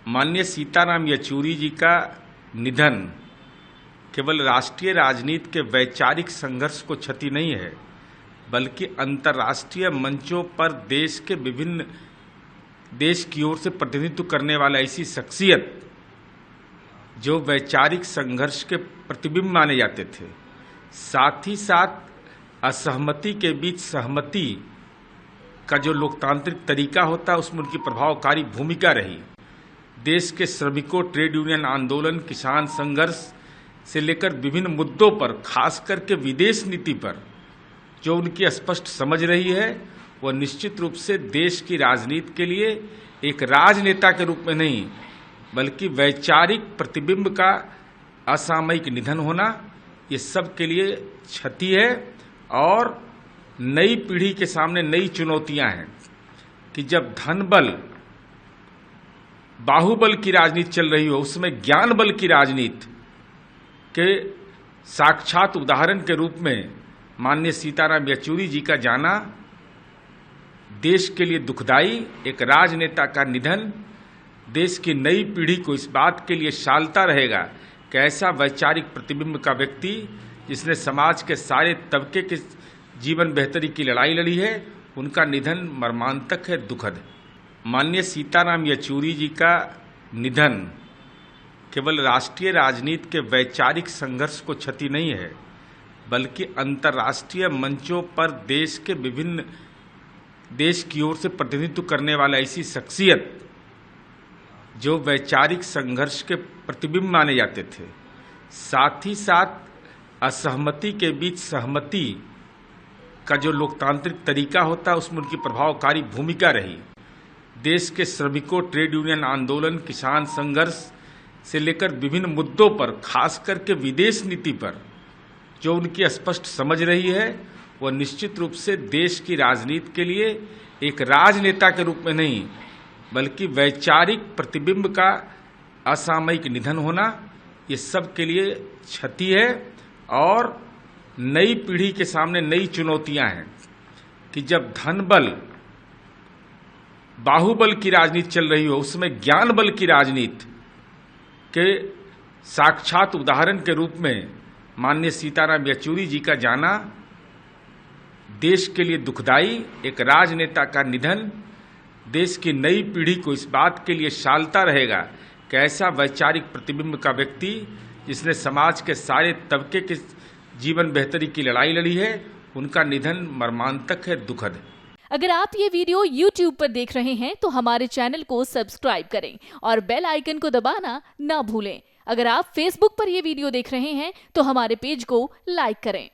माननीय सीताराम येचुरी जी का निधन केवल राष्ट्रीय राजनीति के वैचारिक संघर्ष को क्षति नहीं है, बल्कि अंतर्राष्ट्रीय मंचों पर देश की ओर से प्रतिनिधित्व करने वाला ऐसी शख्सियत जो वैचारिक संघर्ष के प्रतिबिंब माने जाते थे, साथ ही साथ असहमति के बीच सहमति का जो लोकतांत्रिक तरीका होता है उसमें उनकी प्रभावकारी भूमिका रही। देश के श्रमिकों, ट्रेड यूनियन आंदोलन, किसान संघर्ष से लेकर विभिन्न मुद्दों पर, खास करके विदेश नीति पर जो उनकी स्पष्ट समझ रही है, वह निश्चित रूप से देश की राजनीति के लिए एक राजनेता के रूप में नहीं, बल्कि वैचारिक प्रतिबिंब का असामयिक निधन होना ये सब के लिए क्षति है। और नई पीढ़ी के सामने नई चुनौतियां हैं कि जब धन बल, बाहुबल की राजनीति चल रही हो, उसमें ज्ञान बल की राजनीति के साक्षात उदाहरण के रूप में माननीय सीताराम येचुरी जी का जाना देश के लिए दुखदाई, एक राजनेता का निधन देश की नई पीढ़ी को इस बात के लिए शालता रहेगा कि ऐसा वैचारिक प्रतिबिंब का व्यक्ति जिसने समाज के सारे तबके के जीवन बेहतरी की लड़ाई लड़ी है, उनका निधन मर्मांतक है, दुखद है। माननीय सीताराम येचुरी जी का निधन केवल राष्ट्रीय राजनीति के वैचारिक संघर्ष को क्षति नहीं है, बल्कि अंतर्राष्ट्रीय मंचों पर देश की ओर से प्रतिनिधित्व करने वाला ऐसी शख्सियत जो वैचारिक संघर्ष के प्रतिबिंब माने जाते थे, साथ ही साथ असहमति के बीच सहमति का जो लोकतांत्रिक तरीका होता है उसमें उनकी प्रभावकारी भूमिका रही। देश के श्रमिकों, ट्रेड यूनियन आंदोलन, किसान संघर्ष से लेकर विभिन्न मुद्दों पर, खास करके विदेश नीति पर जो उनकी स्पष्ट समझ रही है, वह निश्चित रूप से देश की राजनीति के लिए एक राजनेता के रूप में नहीं, बल्कि वैचारिक प्रतिबिंब का असामयिक निधन होना ये सब के लिए क्षति है। और नई पीढ़ी के सामने नई चुनौतियां हैं कि जब धन बल, बाहुबल की राजनीति चल रही हो, उसमें ज्ञान बल की राजनीति के साक्षात उदाहरण के रूप में माननीय सीताराम येचुरी जी का जाना देश के लिए दुखदाई, एक राजनेता का निधन देश की नई पीढ़ी को इस बात के लिए शालता रहेगा कि ऐसा वैचारिक प्रतिबिंब का व्यक्ति जिसने समाज के सारे तबके के जीवन बेहतरी की लड़ाई लड़ी है, उनका निधन मर्मांतक है, दुखद है। अगर आप ये वीडियो YouTube पर देख रहे हैं तो हमारे चैनल को सब्सक्राइब करें और बेल आइकन को दबाना ना भूलें। अगर आप Facebook पर ये वीडियो देख रहे हैं तो हमारे पेज को लाइक करें।